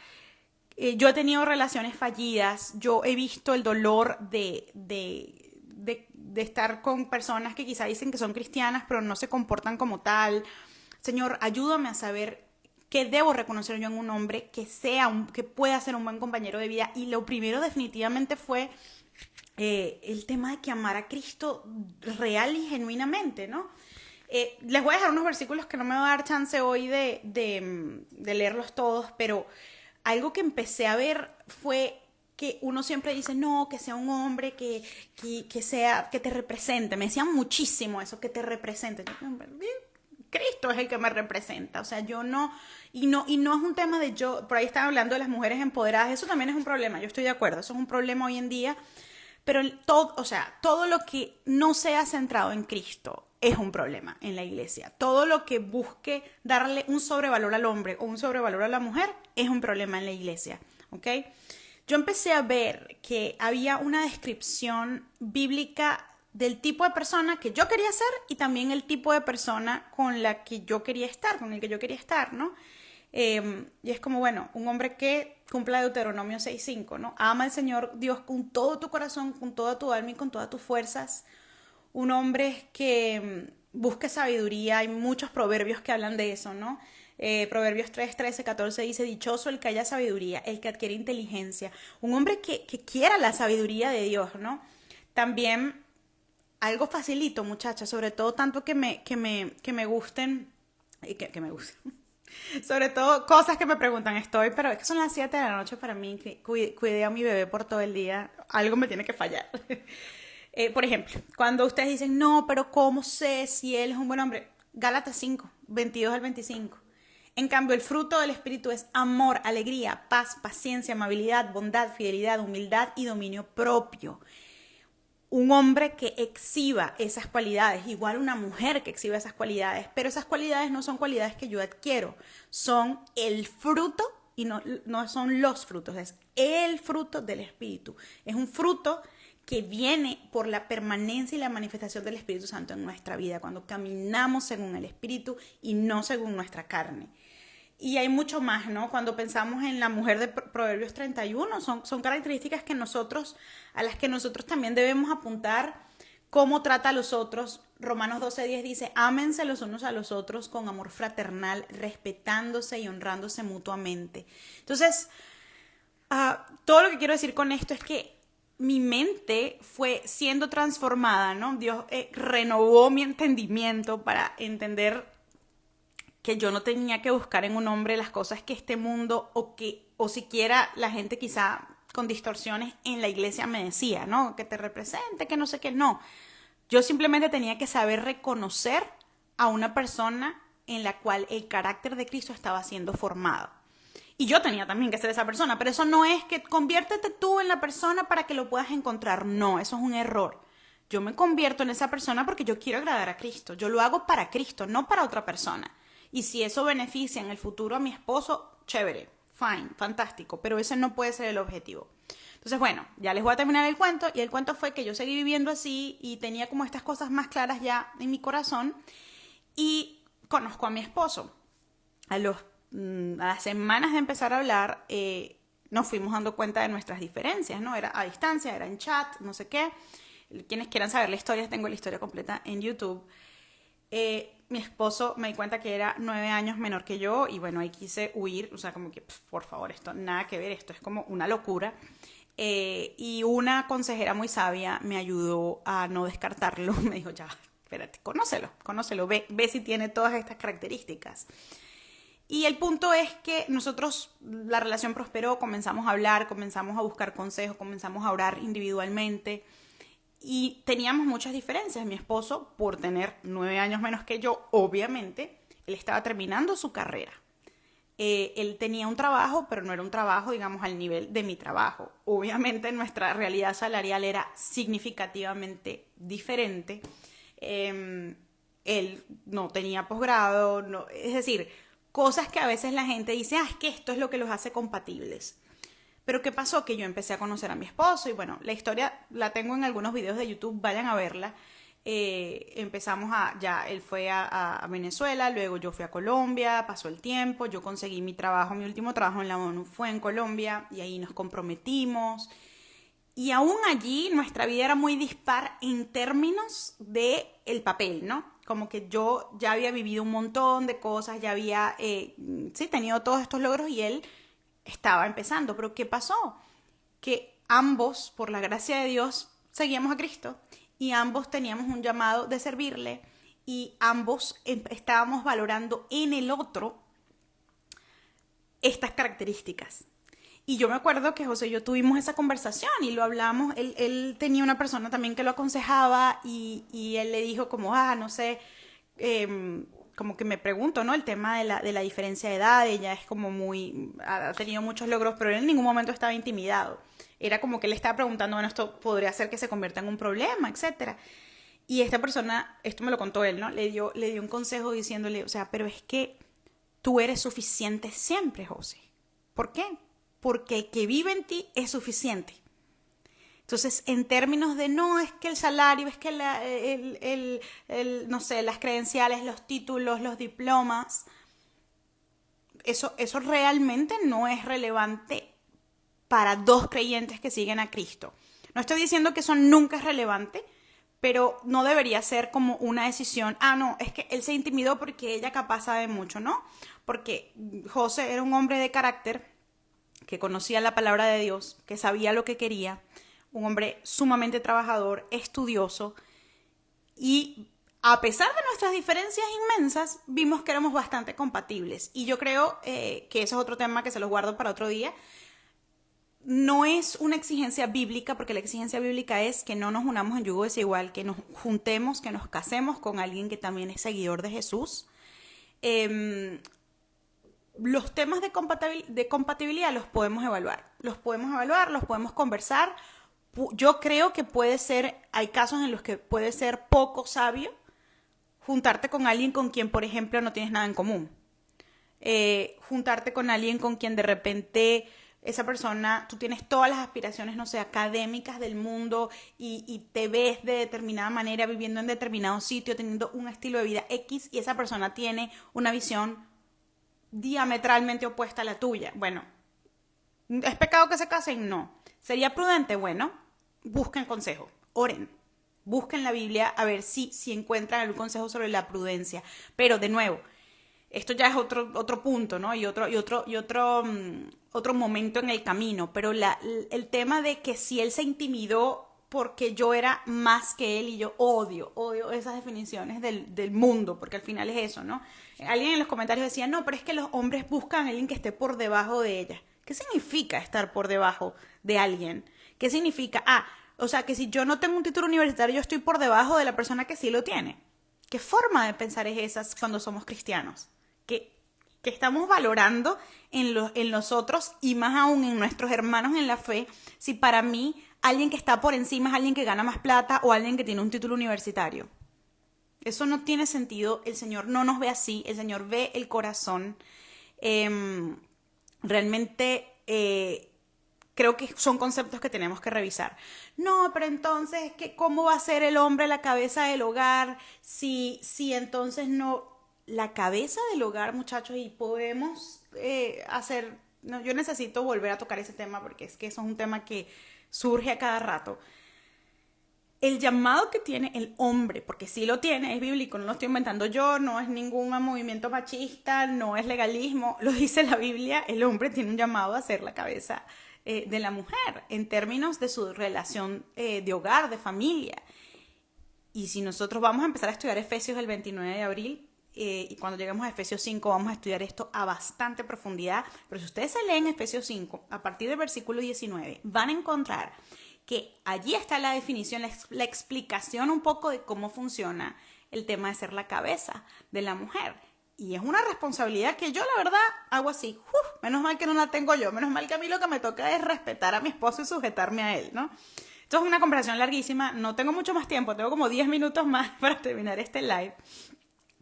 Yo he tenido relaciones fallidas, yo he visto el dolor de estar con personas que quizá dicen que son cristianas, pero no se comportan como tal. Señor, ayúdame a saber qué debo reconocer yo en un hombre que pueda ser un buen compañero de vida. Y lo primero definitivamente fue el tema de que amara a Cristo real y genuinamente, ¿no? Les voy a dejar unos versículos que no me va a dar chance hoy de leerlos todos, pero algo que empecé a ver fue que uno siempre dice, no, que sea un hombre que te represente. Me decían muchísimo eso, que te represente. Cristo es el que me representa. O sea, yo no, y no es un tema de yo, por ahí están hablando de las mujeres empoderadas, eso también es un problema, yo estoy de acuerdo, eso es un problema hoy en día, pero todo lo que no sea centrado en Cristo es un problema en la iglesia. Todo lo que busque darle un sobrevalor al hombre o un sobrevalor a la mujer es un problema en la iglesia, ¿ok? Yo empecé a ver que había una descripción bíblica del tipo de persona que yo quería ser y también el tipo de persona con la que yo quería estar, con el que yo quería estar, ¿no? Y es como, bueno, un hombre que cumpla Deuteronomio 6:5, ¿no? Ama al Señor Dios con todo tu corazón, con toda tu alma y con todas tus fuerzas. Un hombre que busque sabiduría. Hay muchos proverbios que hablan de eso, ¿no? Proverbios 3, 13, 14 dice, dichoso el que haya sabiduría, el que adquiere inteligencia. Un hombre que quiera la sabiduría de Dios, ¿no? También algo facilito, muchachas, sobre todo tanto que me gusten, que me gusten. Sobre todo cosas que me preguntan, pero es que son las 7 de la noche para mí, que cuidé a mi bebé por todo el día, algo me tiene que fallar. Por ejemplo, cuando ustedes dicen, no, pero ¿cómo sé si él es un buen hombre? Gálatas 5, 22 al 25. En cambio, el fruto del Espíritu es amor, alegría, paz, paciencia, amabilidad, bondad, fidelidad, humildad y dominio propio. Un hombre que exhiba esas cualidades, igual una mujer que exhiba esas cualidades, pero esas cualidades no son cualidades que yo adquiero, son el fruto y no son los frutos, es el fruto del Espíritu. Es un fruto que viene por la permanencia y la manifestación del Espíritu Santo en nuestra vida, cuando caminamos según el Espíritu y no según nuestra carne. Y hay mucho más, ¿no? Cuando pensamos en la mujer de Proverbios 31, son características a las que nosotros también debemos apuntar. Cómo trata a los otros. Romanos 12:10 dice, ámense los unos a los otros con amor fraternal, respetándose y honrándose mutuamente. Entonces, todo lo que quiero decir con esto es que mi mente fue siendo transformada, ¿no? Dios renovó mi entendimiento para entender que yo no tenía que buscar en un hombre las cosas que este mundo o o siquiera la gente quizá con distorsiones en la iglesia me decía, ¿no? Que te represente, que no sé qué, no. Yo simplemente tenía que saber reconocer a una persona en la cual el carácter de Cristo estaba siendo formado. Y yo tenía también que ser esa persona, pero eso no es que conviértete tú en la persona para que lo puedas encontrar. No, eso es un error. Yo me convierto en esa persona porque yo quiero agradar a Cristo. Yo lo hago para Cristo, no para otra persona. Y si eso beneficia en el futuro a mi esposo, chévere, fine, fantástico, pero ese no puede ser el objetivo. Entonces, bueno, ya les voy a terminar el cuento, y el cuento fue que yo seguí viviendo así y tenía como estas cosas más claras ya en mi corazón, y conozco a mi esposo. A las semanas de empezar a hablar, nos fuimos dando cuenta de nuestras diferencias, ¿no? Era a distancia, era en chat, no sé qué. Quienes quieran saber la historia, tengo la historia completa en YouTube. Mi esposo, me di cuenta que era 9 años menor que yo, y bueno, ahí quise huir, o sea, como que, por favor, esto nada que ver, esto es como una locura. Y una consejera muy sabia me ayudó a no descartarlo. Me dijo, ya, espérate, conócelo, ve si tiene todas estas características. Y el punto es que nosotros, la relación prosperó, comenzamos a hablar, comenzamos a buscar consejos, comenzamos a orar individualmente, y teníamos muchas diferencias. Mi esposo, por tener 9 años menos que yo, obviamente, él estaba terminando su carrera. Él tenía un trabajo, pero no era un trabajo, digamos, al nivel de mi trabajo. Obviamente nuestra realidad salarial era significativamente diferente. Él no tenía posgrado, no, es decir, cosas que a veces la gente dice, es que esto es lo que los hace compatibles. Pero ¿qué pasó? Que yo empecé a conocer a mi esposo, y bueno, la historia la tengo en algunos videos de YouTube, vayan a verla. Él fue a Venezuela, luego yo fui a Colombia, pasó el tiempo, yo conseguí mi último trabajo en la ONU fue en Colombia, y ahí nos comprometimos. Y aún allí nuestra vida era muy dispar en términos de el papel, ¿no? Como que yo ya había vivido un montón de cosas, ya había tenido todos estos logros, y él estaba empezando. Pero ¿qué pasó? Que ambos, por la gracia de Dios, seguíamos a Cristo, y ambos teníamos un llamado de servirle, y ambos estábamos valorando en el otro estas características. Y yo me acuerdo que José y yo tuvimos esa conversación y lo hablamos. Él tenía una persona también que lo aconsejaba, y él le dijo como, no sé, como que me pregunto, ¿no? El tema de la diferencia de edad. Ella es como ha tenido muchos logros, pero él en ningún momento estaba intimidado. Era como que él estaba preguntando, bueno, esto podría ser que se convierta en un problema, etcétera. Y esta persona, esto me lo contó él, ¿no? Le dio un consejo diciéndole, o sea, pero es que tú eres suficiente siempre, José. ¿Por qué? Porque el que vive en ti es suficiente. Entonces, en términos de no es que el salario, es que no sé, las credenciales, los títulos, los diplomas, eso realmente no es relevante para dos creyentes que siguen a Cristo. No estoy diciendo que eso nunca es relevante, pero no debería ser como una decisión, no, es que él se intimidó porque ella capaz sabe mucho, ¿no? Porque José era un hombre de carácter, que conocía la palabra de Dios, que sabía lo que quería, un hombre sumamente trabajador, estudioso, y a pesar de nuestras diferencias inmensas, vimos que éramos bastante compatibles. Y yo creo que ese es otro tema que se los guardo para otro día. No es una exigencia bíblica, porque la exigencia bíblica es que no nos unamos en yugo desigual, que nos juntemos, que nos casemos con alguien que también es seguidor de Jesús. Los temas de compatibilidad los podemos evaluar, los podemos conversar. Yo creo que hay casos en los que puede ser poco sabio juntarte con alguien con quien, por ejemplo, no tienes nada en común. Juntarte con alguien con quien de repente esa persona, tú tienes todas las aspiraciones, no sé, académicas del mundo, y te ves de determinada manera viviendo en determinado sitio, teniendo un estilo de vida X, y esa persona tiene una visión diametralmente opuesta a la tuya. Bueno, ¿es pecado que se casen? No. ¿Sería prudente? Bueno, busquen consejo, oren, busquen la Biblia a ver si encuentran algún consejo sobre la prudencia. Pero de nuevo, esto ya es otro punto, ¿no? Y otro momento en el camino. Pero el tema de que si él se intimidó porque yo era más que él, y yo odio esas definiciones del mundo, porque al final es eso, ¿no? Alguien en los comentarios decía, no, pero es que los hombres buscan a alguien que esté por debajo de ella. ¿Qué significa estar por debajo de alguien? ¿Qué significa? O sea, que si yo no tengo un título universitario, yo estoy por debajo de la persona que sí lo tiene. ¿Qué forma de pensar es esa cuando somos cristianos? Que estamos valorando en los otros y más aún en nuestros hermanos en la fe, si para mí alguien que está por encima es alguien que gana más plata o alguien que tiene un título universitario. Eso no tiene sentido. El Señor no nos ve así. El Señor ve el corazón. Realmente creo que son conceptos que tenemos que revisar. No, pero entonces, ¿cómo va a ser el hombre la cabeza del hogar si entonces no? La cabeza del hogar, muchachos, y podemos hacer... No, yo necesito volver a tocar ese tema porque es que eso es un tema que surge a cada rato. El llamado que tiene el hombre, porque sí lo tiene, es bíblico, no lo estoy inventando yo, no es ningún movimiento machista, no es legalismo, lo dice la Biblia, el hombre tiene un llamado a ser la cabeza de la mujer en términos de su relación de hogar, de familia. Y si nosotros vamos a empezar a estudiar Efesios el 29 de abril, y cuando lleguemos a Efesios 5 vamos a estudiar esto a bastante profundidad, pero si ustedes se leen Efesios 5, a partir del versículo 19, van a encontrar que allí está la definición, la explicación un poco de cómo funciona el tema de ser la cabeza de la mujer. Y es una responsabilidad que yo, la verdad, hago así. Menos mal que no la tengo yo. Menos mal que a mí lo que me toca es respetar a mi esposo y sujetarme a él, ¿no? Esto es una conversación larguísima. No tengo mucho más tiempo. Tengo como 10 minutos más para terminar este live.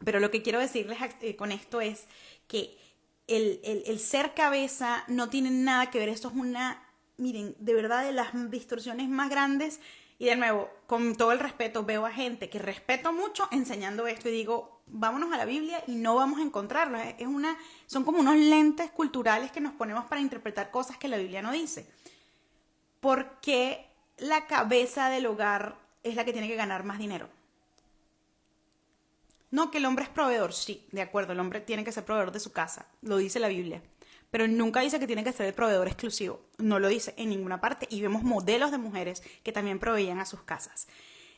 Pero lo que quiero decirles con esto es que el ser cabeza no tiene nada que ver. Esto es una... Miren, de verdad, de las distorsiones más grandes. Y de nuevo, con todo el respeto, veo a gente que respeto mucho enseñando esto y digo, vámonos a la Biblia y no vamos a encontrarlo. Son como unos lentes culturales que nos ponemos para interpretar cosas que la Biblia no dice. ¿Por qué la cabeza del hogar es la que tiene que ganar más dinero? No, que el hombre es proveedor. Sí, de acuerdo, el hombre tiene que ser proveedor de su casa. Lo dice la Biblia. Pero nunca dice que tiene que ser el proveedor exclusivo. No lo dice en ninguna parte. Y vemos modelos de mujeres que también proveían a sus casas.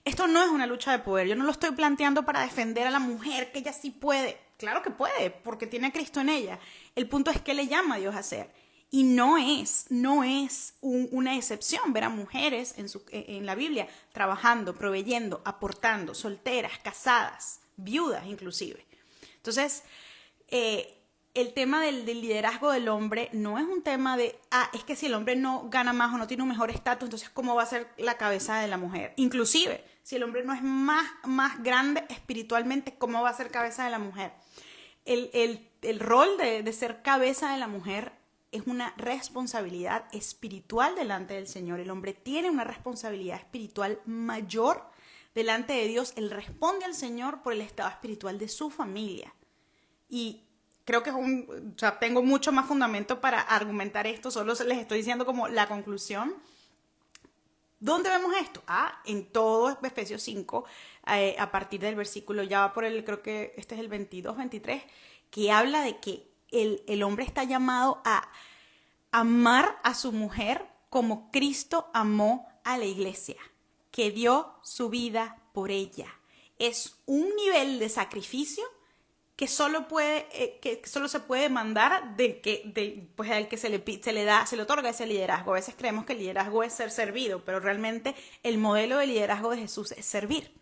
Esto no es una lucha de poder. Yo no lo estoy planteando para defender a la mujer, que ella sí puede. Claro que puede, porque tiene a Cristo en ella. El punto es qué le llama a Dios a hacer. Y no es una excepción ver a mujeres en la Biblia trabajando, proveyendo, aportando, solteras, casadas, viudas inclusive. Entonces, el tema del liderazgo del hombre no es un tema de, es que si el hombre no gana más o no tiene un mejor estatus, entonces ¿cómo va a ser la cabeza de la mujer? Inclusive, si el hombre no es más grande espiritualmente, ¿cómo va a ser cabeza de la mujer? El rol de ser cabeza de la mujer es una responsabilidad espiritual delante del Señor. El hombre tiene una responsabilidad espiritual mayor delante de Dios. Él responde al Señor por el estado espiritual de su familia. Y creo que tengo mucho más fundamento para argumentar esto, solo les estoy diciendo como la conclusión. ¿Dónde vemos esto? En todo Efesios 5, a partir del versículo, ya va por creo que este es el 22, 23, que habla de que el hombre está llamado a amar a su mujer como Cristo amó a la iglesia, que dio su vida por ella. Es un nivel de sacrificio que solo se puede demandar al que se le otorga ese liderazgo. A veces creemos que el liderazgo es ser servido, pero realmente el modelo de liderazgo de Jesús es servir.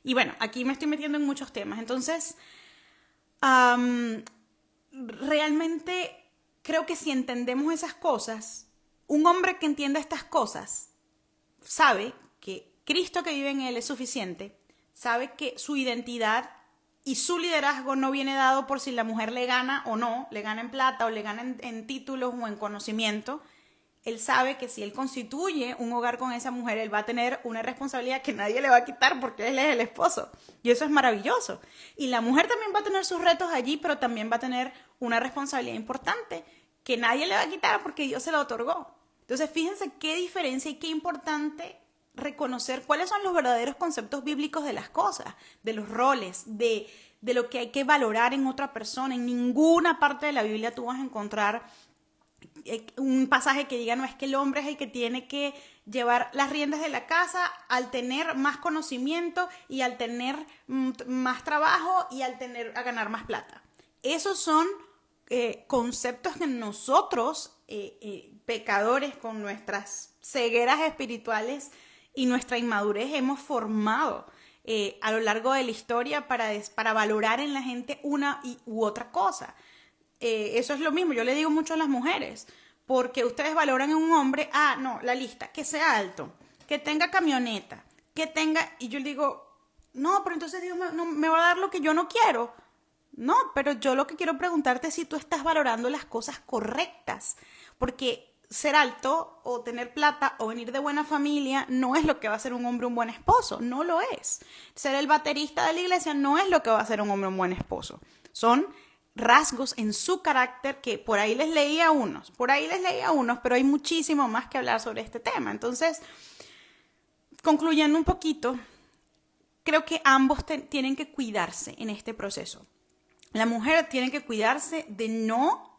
Y bueno, aquí me estoy metiendo en muchos temas. Entonces, realmente creo que si entendemos esas cosas, un hombre que entienda estas cosas sabe que Cristo que vive en él es suficiente, sabe que su identidad y su liderazgo no viene dado por si la mujer le gana o no, le gana en plata o le gana en títulos o en conocimiento. Él sabe que si él constituye un hogar con esa mujer, él va a tener una responsabilidad que nadie le va a quitar porque él es el esposo. Y eso es maravilloso. Y la mujer también va a tener sus retos allí, pero también va a tener una responsabilidad importante que nadie le va a quitar porque Dios se la otorgó. Entonces, fíjense qué diferencia y qué importante reconocer cuáles son los verdaderos conceptos bíblicos de las cosas, de los roles, de lo que hay que valorar en otra persona. En ninguna parte de la Biblia tú vas a encontrar un pasaje que diga, no, es que el hombre es el que tiene que llevar las riendas de la casa al tener más conocimiento y al tener más trabajo y a ganar más plata. Esos son conceptos que nosotros, pecadores, con nuestras cegueras espirituales y nuestra inmadurez, hemos formado a lo largo de la historia para valorar en la gente una u otra cosa. Eso es lo mismo, yo le digo mucho a las mujeres, porque ustedes valoran en un hombre, no, la lista, que sea alto, que tenga camioneta, que tenga, y yo le digo, no, pero entonces Dios me va a dar lo que yo no quiero. No, pero yo lo que quiero preguntarte es si tú estás valorando las cosas correctas, porque ser alto o tener plata o venir de buena familia no es lo que va a hacer un hombre un buen esposo, no lo es. Ser el baterista de la iglesia no es lo que va a hacer un hombre un buen esposo. Son rasgos en su carácter que por ahí les leía unos, pero hay muchísimo más que hablar sobre este tema. Entonces, concluyendo un poquito, creo que ambos tienen que cuidarse en este proceso. La mujer tiene que cuidarse de no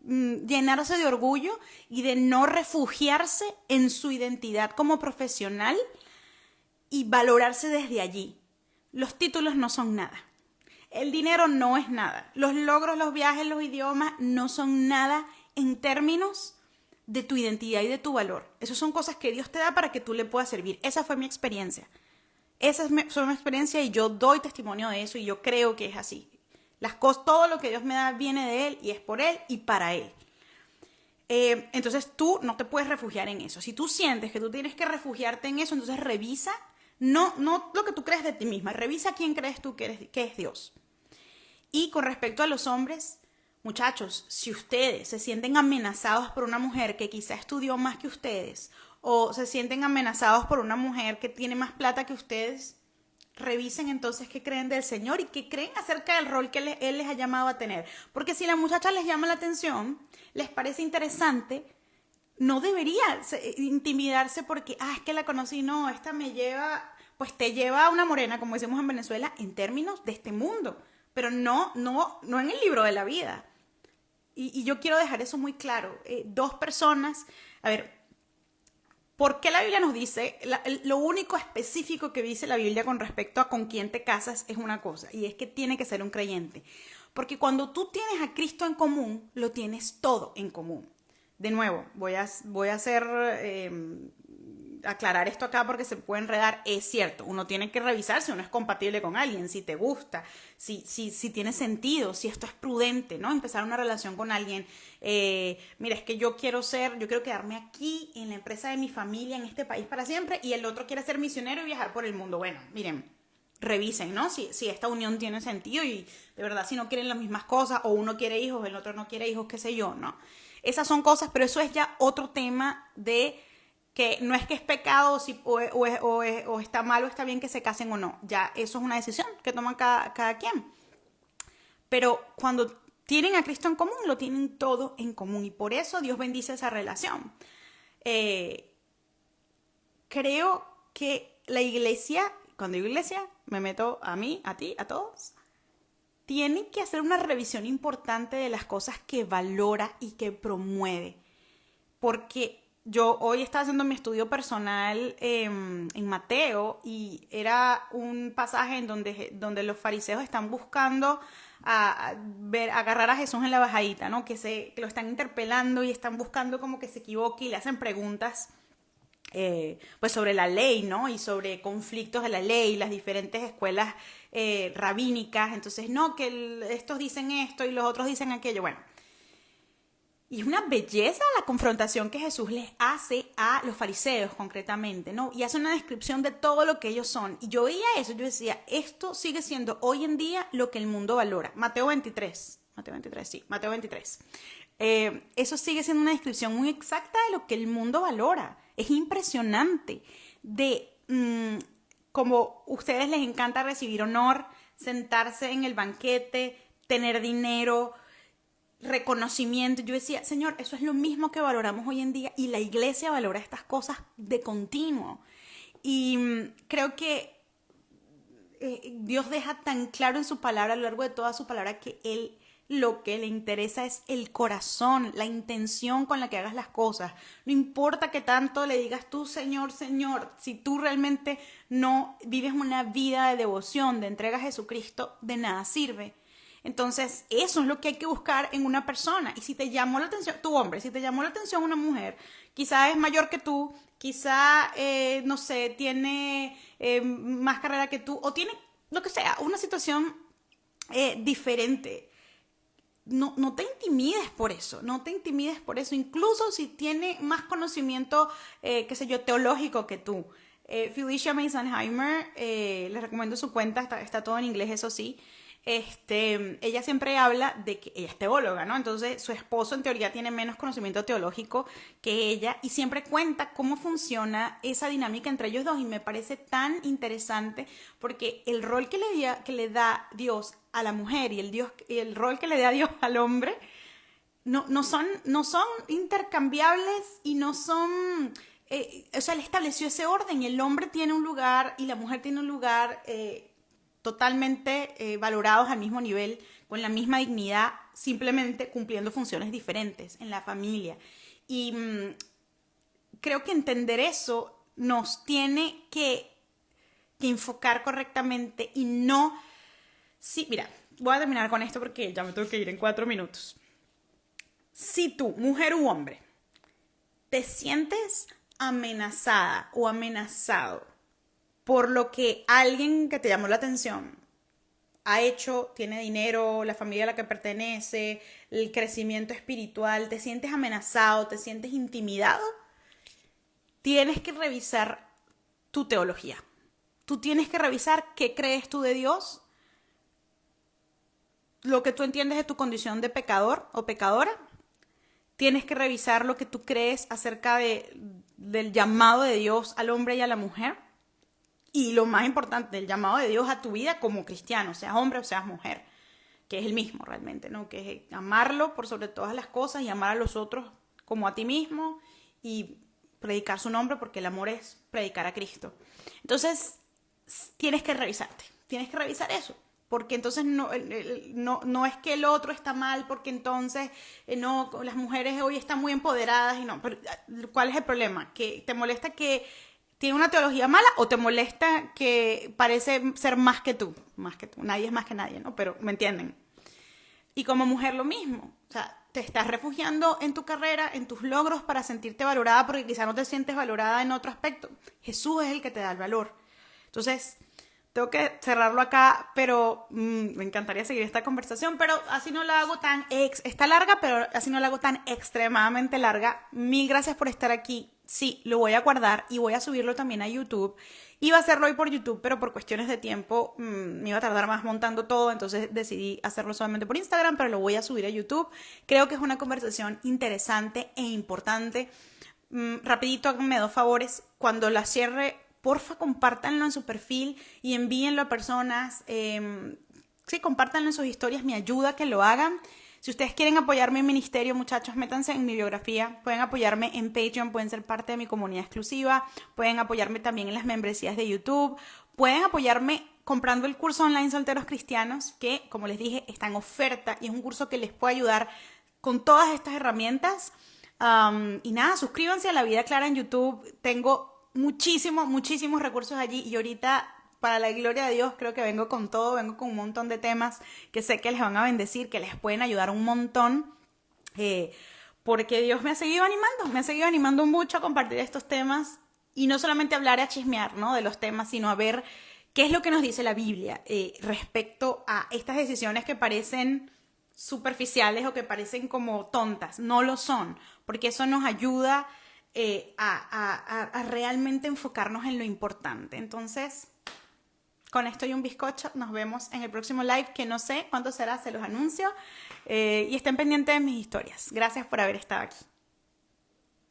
llenarse de orgullo y de no refugiarse en su identidad como profesional y valorarse desde allí. Los títulos no son nada. El dinero no es nada. Los logros, los viajes, los idiomas no son nada en términos de tu identidad y de tu valor. Esas son cosas que Dios te da para que tú le puedas servir. Esa fue mi experiencia. Esa fue mi experiencia y yo doy testimonio de eso y yo creo que es así. Todo lo que Dios me da viene de Él y es por Él y para Él. Entonces tú no te puedes refugiar en eso. Si tú sientes que tú tienes que refugiarte en eso, entonces revisa, no lo que tú crees de ti misma, revisa quién crees tú que es Dios. Y con respecto a los hombres, muchachos, si ustedes se sienten amenazados por una mujer que quizá estudió más que ustedes, o se sienten amenazados por una mujer que tiene más plata que ustedes, revisen entonces qué creen del Señor y qué creen acerca del rol que Él les ha llamado a tener. Porque si la muchacha les llama la atención, les parece interesante, no debería intimidarse porque, es que la conocí, no, esta me lleva, pues te lleva a una morena, como decimos en Venezuela, en términos de este mundo, pero no en el libro de la vida. Y yo quiero dejar eso muy claro. Dos personas, a ver, ¿por qué la Biblia nos dice? Lo único específico que dice la Biblia con respecto a con quién te casas es una cosa, y es que tiene que ser un creyente. Porque cuando tú tienes a Cristo en común, lo tienes todo en común. De nuevo, voy a aclarar esto acá porque se puede enredar. Es cierto, uno tiene que revisar si uno es compatible con alguien, si te gusta, si tiene sentido, si esto es prudente, ¿no? Empezar una relación con alguien. Mira, es que yo quiero quedarme aquí en la empresa de mi familia, en este país para siempre, y el otro quiere ser misionero y viajar por el mundo. Bueno, miren, revisen, ¿no? Si esta unión tiene sentido y de verdad si no quieren las mismas cosas, o uno quiere hijos, el otro no quiere hijos, qué sé yo, ¿no? Esas son cosas, pero eso es ya otro tema de que no es que es pecado o está mal o está bien que se casen o no. Ya eso es una decisión que toman cada quien. Pero cuando tienen a Cristo en común, lo tienen todo en común. Y por eso Dios bendice esa relación. Creo que la iglesia, cuando digo iglesia, me meto a mí, a ti, a todos, tiene que hacer una revisión importante de las cosas que valora y que promueve. Porque yo hoy estaba haciendo mi estudio personal en Mateo y era un pasaje en donde los fariseos están buscando agarrar a Jesús en la bajadita, ¿no? Que lo están interpelando y están buscando como que se equivoque y le hacen preguntas pues sobre la ley, ¿no? Y sobre conflictos de la ley, las diferentes escuelas rabínicas. Entonces, no, que estos dicen esto y los otros dicen aquello. Bueno, y es una belleza la confrontación que Jesús les hace a los fariseos concretamente, ¿no? Y hace una descripción de todo lo que ellos son. Y yo veía eso, yo decía, esto sigue siendo hoy en día lo que el mundo valora. Mateo 23. Eso sigue siendo una descripción muy exacta de lo que el mundo valora. Es impresionante de como a ustedes les encanta recibir honor, sentarse en el banquete, tener dinero, reconocimiento. Yo decía, Señor, eso es lo mismo que valoramos hoy en día y la iglesia valora estas cosas de continuo. Y creo que Dios deja tan claro en su palabra, a lo largo de toda su palabra, que Él lo que le interesa es el corazón, la intención con la que hagas las cosas. No importa que tanto le digas tú, Señor, Señor, si tú realmente no vives una vida de devoción, de entrega a Jesucristo, de nada sirve. Entonces, eso es lo que hay que buscar en una persona. Y si te llamó la atención, tu hombre, si te llamó la atención una mujer, quizá es mayor que tú, quizá, no sé, tiene más carrera que tú, o tiene, lo que sea, una situación diferente. No te intimides por eso, no te intimides por eso, incluso si tiene más conocimiento, qué sé yo, teológico que tú. Felicia Meisenheimer, les recomiendo su cuenta, está todo en inglés, eso sí. Ella siempre habla de que ella es teóloga, ¿no? Entonces su esposo en teoría tiene menos conocimiento teológico que ella y siempre cuenta cómo funciona esa dinámica entre ellos dos y me parece tan interesante porque el rol que le da Dios a la mujer y el rol que le da Dios al hombre no son intercambiables y no son... o sea, él estableció ese orden, el hombre tiene un lugar y la mujer tiene un lugar totalmente valorados al mismo nivel, con la misma dignidad, simplemente cumpliendo funciones diferentes en la familia. Y creo que entender eso nos tiene que enfocar correctamente y no... Sí, mira, voy a terminar con esto porque ya me tengo que ir en 4 minutos. Si tú, mujer u hombre, te sientes amenazada o amenazado por lo que alguien que te llamó la atención ha hecho, tiene dinero, la familia a la que pertenece, el crecimiento espiritual, te sientes amenazado, te sientes intimidado, tienes que revisar tu teología. Tú tienes que revisar qué crees tú de Dios, lo que tú entiendes de tu condición de pecador o pecadora. Tienes que revisar lo que tú crees acerca del llamado de Dios al hombre y a la mujer. Y lo más importante, el llamado de Dios a tu vida como cristiano, seas hombre o seas mujer, que es el mismo realmente, ¿no? Que es amarlo por sobre todas las cosas y amar a los otros como a ti mismo y predicar su nombre porque el amor es predicar a Cristo. Entonces, tienes que revisarte, tienes que revisar eso. Porque entonces no es que el otro está mal, porque entonces no, las mujeres hoy están muy empoderadas y no. Pero, ¿cuál es el problema? ¿Que te molesta que tiene una teología mala o te molesta que parece ser más que tú? Más que tú. Nadie es más que nadie, ¿no? Pero me entienden. Y como mujer lo mismo. O sea, te estás refugiando en tu carrera, en tus logros para sentirte valorada porque quizá no te sientes valorada en otro aspecto. Jesús es el que te da el valor. Entonces... tengo que cerrarlo acá, pero me encantaría seguir esta conversación, pero así no la hago tan... está larga, pero así no la hago tan extremadamente larga. Mil gracias por estar aquí. Sí, lo voy a guardar y voy a subirlo también a YouTube. Iba a hacerlo hoy por YouTube, pero por cuestiones de tiempo me iba a tardar más montando todo, entonces decidí hacerlo solamente por Instagram, pero lo voy a subir a YouTube. Creo que es una conversación interesante e importante. Rapidito, háganme 2 favores. Cuando la cierre... porfa, compártanlo en su perfil y envíenlo a personas. Sí, compártanlo en sus historias, me ayuda a que lo hagan. Si ustedes quieren apoyar mi ministerio, muchachos, métanse en mi biografía. Pueden apoyarme en Patreon, pueden ser parte de mi comunidad exclusiva. Pueden apoyarme también en las membresías de YouTube. Pueden apoyarme comprando el curso online Solteros Cristianos, que, como les dije, está en oferta y es un curso que les puede ayudar con todas estas herramientas. Y nada, suscríbanse a La Vida Clara en YouTube. Tengo muchísimos recursos allí y ahorita, para la gloria de Dios, creo que vengo con todo, vengo con un montón de temas que sé que les van a bendecir, que les pueden ayudar un montón, porque Dios me ha seguido animando mucho a compartir estos temas y no solamente hablar y a chismear, ¿no?, de los temas, sino a ver qué es lo que nos dice la Biblia respecto a estas decisiones que parecen superficiales o que parecen como tontas. No lo son, porque eso nos ayuda a realmente enfocarnos en lo importante. Entonces, con esto y un bizcocho, nos vemos en el próximo live, que no sé cuándo será, se los anuncio. Y estén pendientes de mis historias. Gracias por haber estado aquí.